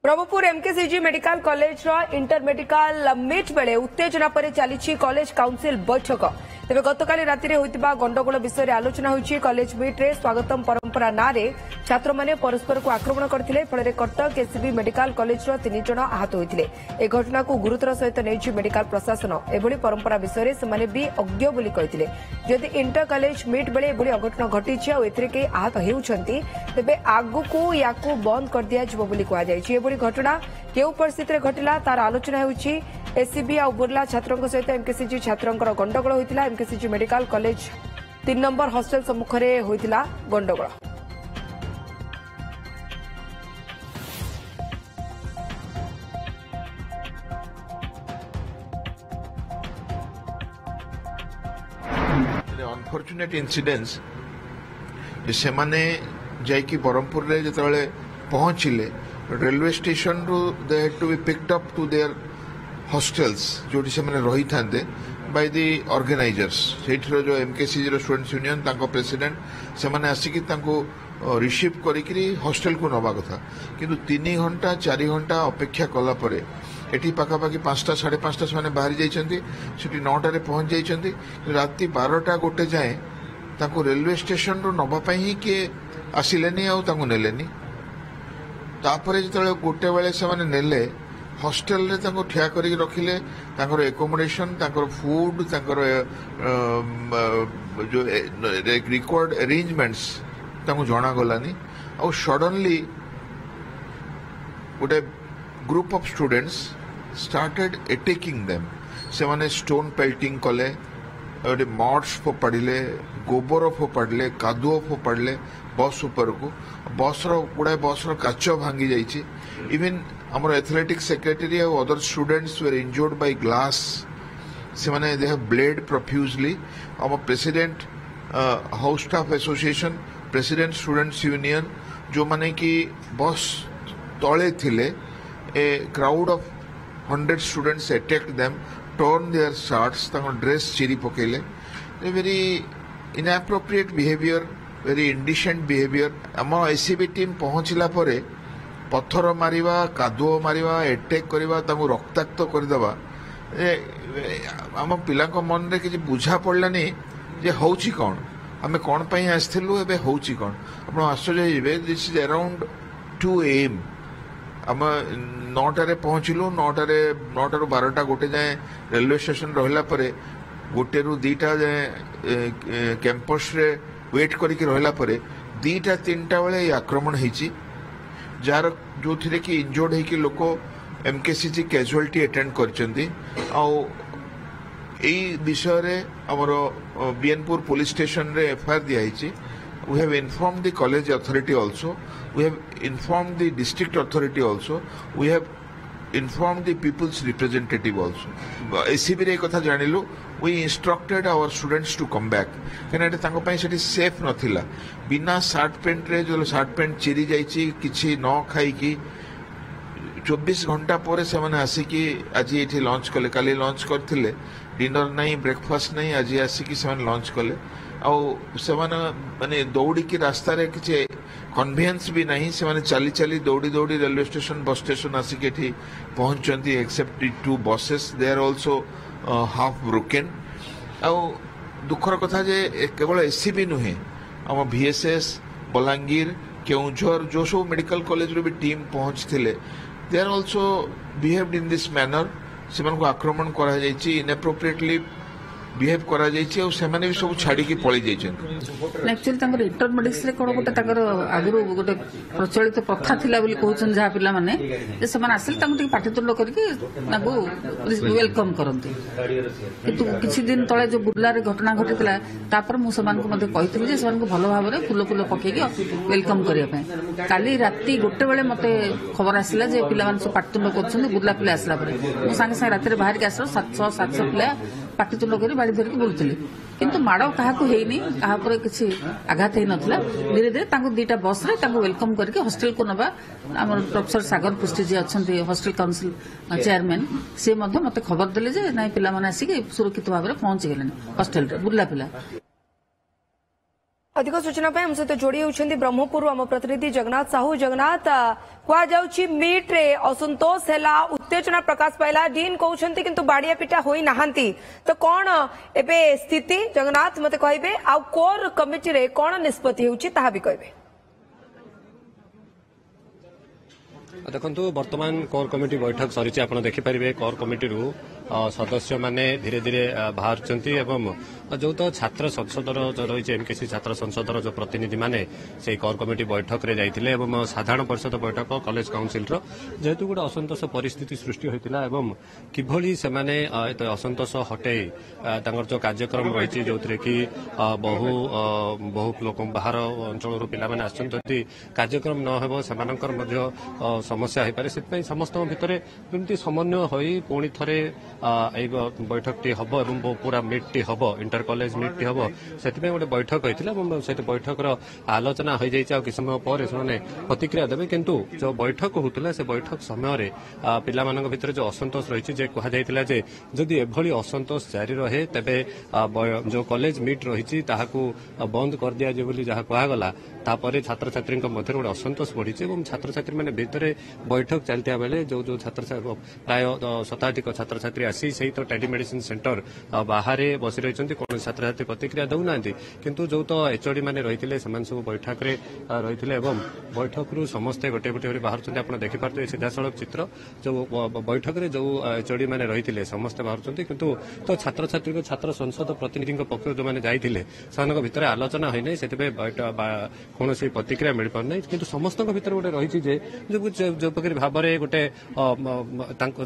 Brahmapur MKCG medical college inter medical meet बेले उत्तेजना पर चली कॉलेज काउंसिल बैठक तेज गतकाली राति होता गंडगोल विषय आलोचना होती। कॉलेज मीट्रे स्वागतम परंपरा ना छात्र मैंने परस्पर को आक्रमण करते फल कटक एसीबी मेडिकल कॉलेज 3 जन आहत होते। ए घटना को गुरुतर सहित नहीं मेडिकल प्रशासन एभली परंपरा विषय से भी अज्ञ बोली कहते। जदि इंटर कॉलेज मीट बेले एभली अघटन घटी कई आहत होती तेज आगू या बंद कर दिया कहुई। घटना केउ परिस्थिति घटिला तार आलोचना होउछि। एसीबी आ बुर्ला छात्रों सहित एमकेसीजी छात्रों गंडगोल होइतिला। MKCG medical college 3 number hostel सम्मुख में होइतिला गंडगोल। अनफॉर्चुनेट इंसिडेंट्स से माने जाइकी ब्रह्मपुर रे जतले पहुंचिले रेलवे स्टेशन रू they had to be picked up to their hostels जोटी से माने रही थांदे बाय द ऑर्गेनाइजर्स। सेठरो जो एमकेसीजी रो स्टूडेंट्स यूनियन तांको प्रेसिडेंट से माने आसिकी तांको रिसीव करिकरी हॉस्टल को नबा कथा किंतु 3 घंटा 4 घंटा अपेक्षा कला परे एटी पाखापाखि 5टा 5:30 से बाहरी जाइछन्ती सेठी 9टा रे पहुंच जाइछन्ती। राति 12टा गोटे जाए तांको रेलवे स्टेशन रो नबा पई ही के आसिलेनी आ तांको नेलेनी। तापरे जिते गोटे बेले से नेले हॉस्टल रे तांको ठिया करी रखिले तांकर एकोमोडेशन तांकर फूड तांकर जो रिक्वायर्ड अरेंजमेंट्स तांको जना गलानी। और सडनली गोटे group of students started attacking them. से माने स्टोन पेल्टिंग कले गोटे मड्स फोपाड़े गोबर फोपाड़े कादुओ फोपाड़े बस ऊपर को बस गुड़ाए बस काच भांगी जाइए। इवन आमर एथलेटिक सेक्रेटरी और other students were injured by glass से माने दे हैव ब्लेड प्रोफ्यूजली। आम president house staff association president students union जो माने कि बस तले थिले a crowd of 100 students attacked them torn their shirts dress चिरी पकेले। Very inappropriate behaviour very indecent behaviour. आम एसीबी टीम पहुंचला परे पत्थर मारिबा कादुओ मारिबा अटैक करबा तांको रक्ताक्त करदेबा आम पिला मन रे किछि बुझा पड़लानी जे होउची कोन आमे कोन पई आस्थिलु एबे होउची कोन। आपण आश्चर्य होइबे दिस इज अराउंड 2 AM। आम 9टारे पहुंचलु 9टारू 12टा गोटे जाए रेलवे स्टेशन रहिला परे गोटे रु 2टा जाए कैंपस रे वेट करिक रहिला परे 2टा 3टा बेले आक्रमण होइची जार जो थिरे कि इंजोर्ड है कि लोक एमकेसीजी कैजुअलिटी अटेंड करचंदी। आउ एई विषय रे हमर बीएनपुर पुलिस स्टेशन रे एफआईआर दिया हिची। We have informed the college authority also, we have informed the district authority also, we have informed the people's representative also. ACB रे कथा जानिलु we instructed our students to come back कहना तांको पई सेठी safe नथिला। बिना shirt pant रे जो shirt pant चिरी जाइची किछि न खाई की 24 घंटा पर से माने आसिकी आज एठी लॉन्च कले। काली लॉन्च करथिले डिनर नहीं ब्रेकफास्ट नहीं आज आसिकी से माने लॉन्च कले। से माने दौड़ी की रास्ता रे किछि कन्वेंस भी नहीं से माने चली चली दौड़ी दौड़ी रेलवे स्टेशन बस स्टेशन आसिकी एठी पहुंचंती except 2 buses they are also half broken. आ दुखर कथा जे केवल एसीबी नुहे आम VSS बलांगीर केउझर जो सब मेडिकल कॉलेज रो भी टीम पहुंचथिले they are also behaved in this manner. से आक्रमण करा जायछि इनएप्रोप्रिएटली बिहेव करा जायछि और से माने भी सब छाड़ी की पळी जायछन। एक्चुअली तांकर इंटरमेडिक्स रे कोन गोटे तांकर आगरो गोटे प्रचलित प्रथा थिला बोली कहउछन जहा पिला माने जे समान आसिल तांको टिक पाठितुंड करके तांको वेलकम करंती। किंतु किछि दिन तळे जो बुर्ला रे घटना घटितला तापर मु समान को मध्ये कहितली जे समान को भलो भाबरे फुलो फुलो पकेकी वेलकम करिया पय। काली राती गोटे बेले मते खबर आसिला जे पिला मान सब पाठितुंड करछन बुर्ला पिला आसला परे मु संगे संगे राती रे बाहर के आसलो 700 पिला पाठितुंड करी बाड़ी धर के बोलुथिले किंतु माड़ क्या हेनी क्या किसी आघात हो नाला। धीरे धीरे 2टा बस रे वेलकम करके हॉस्टल को नबा आम प्रोफेसर सागर पृष्टि जी अच्छा हॉस्टल काउंसिल चेयरमैन सी मत खबर देले जे ना पिला आसिक सुरक्षित भाव में पहुंची गले हॉस्टल बुर्ला पिला। अधिक सूचना हम सहित जोड़ी होती ब्रह्मपुर आम प्रतिनिधि जगन्नाथ साहू। जगन्नाथ कहुच्छी मीट रे असंतोष है उत्तेजना प्रकाश पाइला डीन कहते किंतु बाड़िया पिटा होई नहांती तो कौन एबे स्थिति जगन्नाथ मते कहबे आ कोर कमिटी रे कौन निष्पत्ति होउची ताहा भी कहबे। देखो बर्तमान कोर कमिटी बैठक सरी आप देखिपारे कोर कमिटी सदस्य माने धीरे धीरे बाहर जो तो छात्र संसद रही एमकेसी छात्र संसद जो प्रतिनिधि माने से कोर कमिटी बैठक रे जाइथिले एवं साधारण परिषद बैठक कॉलेज काउंसिल जेहेतु गोटे असंतोष परिस्थिति सृष्टि होइतिला एवं किभली से माने असंतोष हटे जो कार्यक्रम रही जो कि बहु लोक बाहर अंचल पिला माने आछंती कार्यक्रम न हेबो सेमानकर मध्य समस्या हो पारे से समस्त भितर एमती समन्वय होई पुणी थरे बैठक टी हम एवं पूरा मीट टी हम इंटर कॉलेज मीट टी हम से गोटे बैठक होता से बैठक आलोचना हो जाए किसी समय पर से प्रतिक्रिया देवे किंतु जो बैठक होता से बैठक समय पिला भितर जो असंतोष रही कहला जदि एभली असंतोष जारी रहे तेबे जो कॉलेज मीट रही बंद कर दिया जहाँ कहगला तापर छात्र छात्री मध्य गोटे असंतोष बढ़ी छात्र छात्री मैंने भितर बैठक चलता बेले जो छात्र प्राय 87 छात्र छात्री आसी से तो टेली मेडिसिन सेंटर बाहर बसी रही कौन छात्र छात्री प्रतिक्रिया दौना किंतु जो तो एचओडी मैंने रही सब बैठक रही बैठक रू समस्ते गोटे गोटे बाहर आप देखिपारे सीधा सड़क चित्र जो बैठक में जो एचओडी मैंने रही समस्ते बाहर किंतु तो छात्र छात्री छात्र संसद प्रतिनिधि पक्ष जो मैंने जाइए से भितर आलोचना होना से कौन प्रतिक्रिया मिल पार ना कि समस्त भर गोटे रही जो प्रकार भाव में गोटे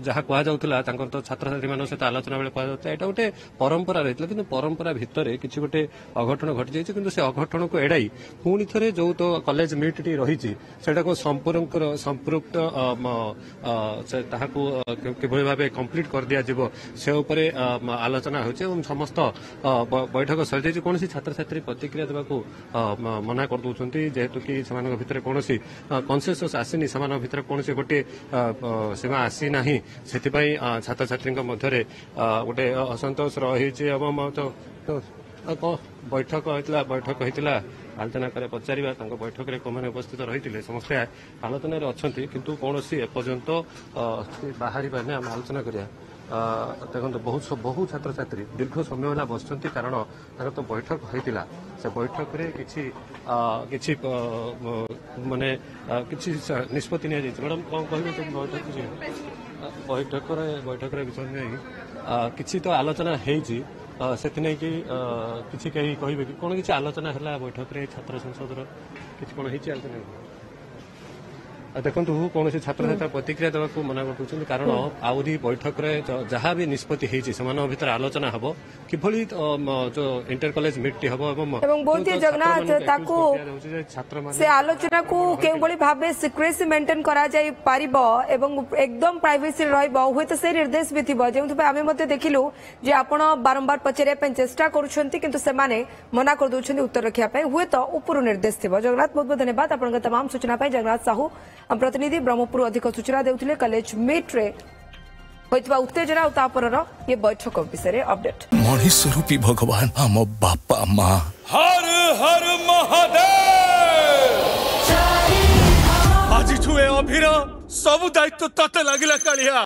जहाँ कहला तो छात्र छात्री मान सहित आलोचना बेले कहता गोटे परंपरा रही कि परंपरा भितर किसी गोटे अघटन घटी जाइए कि से अघटन को एड़ाई पुणी थे जो तो कॉलेज मीट टी रही को संपृक्त किभली भाव कम्प्लीट कर दिज्व से आलोचना हो समस्त बैठक सरी कौन छात्र छात्री प्रतिक्रिया देवा मना कर जेहेतु कि भितर कौन कनसेनसस आसीनी भितर कौन गोटे सीमा आसी ना से छात्र छात्री मध्य गोटे असंतोष रही बैठक होता आलोचना करे पचारा बैठक में कौन उपस्थित रही समस्ते आलोचन अच्छा किंतु कौन एपर्यंत बाहरी पाने आम आलोचना करिया देखो बहु छात्र छात्री दीर्घ समय है बस कारण तो बैठक होता से बैठक रे किसी माने किसी निष्पत्ति नि मैडम कौन कह बैठक विषय नहीं किसी तो आलोचना होती से किसी कहीं कहे कि कौन किसी आलोचना है बैठक रे छात्र संसद किसी कौन आलोचना देखो कौन छात्र छात्री प्रतिक्रिया देवा मना कर कारण आहरी बैठक जहाँ भी निष्पत्ति भर आलोचना हम किभली जो इंटर कॉलेज मीट हम जगन्नाथ से आलोचना को केवल भाव सिक्रेसी मेंटेन करा जाई पारिबो एवं एकदम प्राइवेसी रही से निर्देश भी थी जो आम देखिलु जे आपण बारंबार पचारे चेष्टा कर मना कर दौरान उत्तर रखापी हुए तो ऊपर निर्देश थी। जगन्नाथ बहुत बहुत धन्यवाद आपन तमाम सूचना जगन्नाथ साहू प्रतिनिधि ब्रह्मपुर अधिक सूचना देउथिले कॉलेज मीट रे होइतबा उत्तेजना उतापर ये बैठक विषय अपडेट मनीष रूपी भगवान हम बापा माँ हर हर महादेव आज छुए अभिर सब दायित्व तते लागिला कालिया।